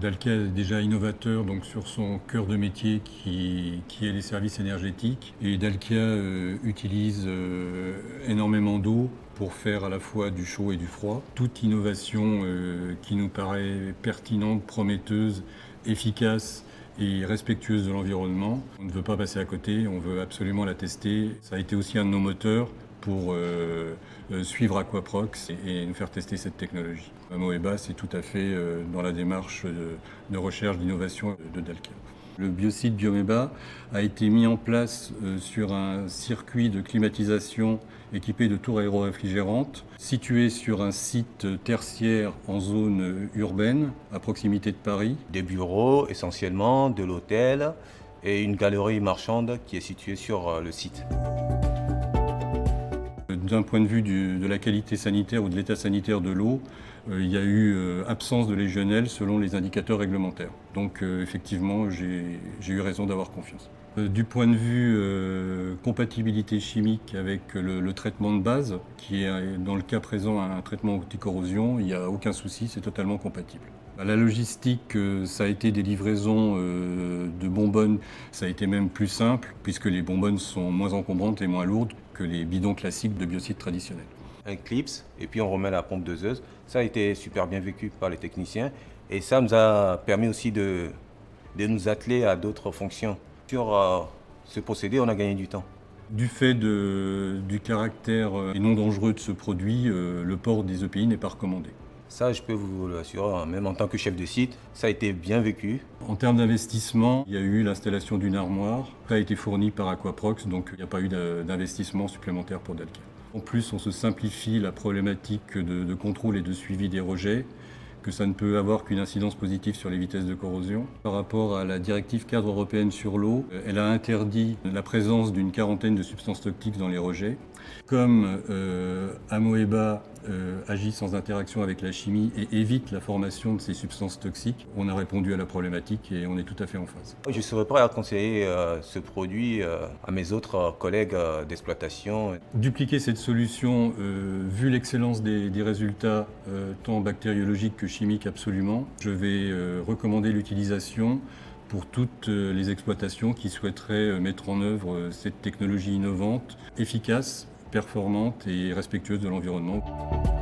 Dalkia est déjà innovateur donc, sur son cœur de métier qui est les services énergétiques. Et Dalkia utilise énormément d'eau pour faire à la fois du chaud et du froid. Toute innovation qui nous paraît pertinente, prometteuse, efficace et respectueuse de l'environnement, on ne veut pas passer à côté, on veut absolument la tester. Ça a été aussi un de nos moteurs pour suivre Aquaprox et nous faire tester cette technologie. Amoeba, c'est tout à fait dans la démarche de recherche d'innovation de Dalkia. Le biosite Biomeba a été mis en place sur un circuit de climatisation équipé de tours aéro-réfrigérantes, situé sur un site tertiaire en zone urbaine, à proximité de Paris. Des bureaux essentiellement, de l'hôtel et une galerie marchande qui est située sur le site. D'un point de vue de la qualité sanitaire ou de l'état sanitaire de l'eau, il y a eu absence de légionnelle selon les indicateurs réglementaires. Donc effectivement, j'ai eu raison d'avoir confiance. Du point de vue compatibilité chimique avec le traitement de base, qui est dans le cas présent un traitement anti-corrosion, il n'y a aucun souci, c'est totalement compatible. La logistique, ça a été des livraisons de bonbonnes, ça a été même plus simple, puisque les bonbonnes sont moins encombrantes et moins lourdes que les bidons classiques de biocides traditionnels. Un clips et puis on remet la pompe doseuse. Ça a été super bien vécu par les techniciens et ça nous a permis aussi de nous atteler à d'autres fonctions. Sur ce procédé, on a gagné du temps. Du fait du caractère non dangereux de ce produit, le port des EPI n'est pas recommandé. Ça, je peux vous l'assurer, même en tant que chef de site, ça a été bien vécu. En termes d'investissement, il y a eu l'installation d'une armoire. Ça a été fourni par Aquaprox, donc il n'y a pas eu d'investissement supplémentaire pour Dalkia. En plus, on se simplifie la problématique de contrôle et de suivi des rejets, que ça ne peut avoir qu'une incidence positive sur les vitesses de corrosion. Par rapport à la directive cadre européenne sur l'eau, elle a interdit la présence d'une quarantaine de substances toxiques dans les rejets. Comme Amoeba agit sans interaction avec la chimie et évite la formation de ces substances toxiques, on a répondu à la problématique et on est tout à fait en phase. Je serais prêt à conseiller ce produit à mes autres collègues d'exploitation. Dupliquer cette solution, vu l'excellence des résultats, tant bactériologiques que chimiques absolument, je vais recommander l'utilisation pour toutes les exploitations qui souhaiteraient mettre en œuvre cette technologie innovante, efficace, performante et respectueuse de l'environnement.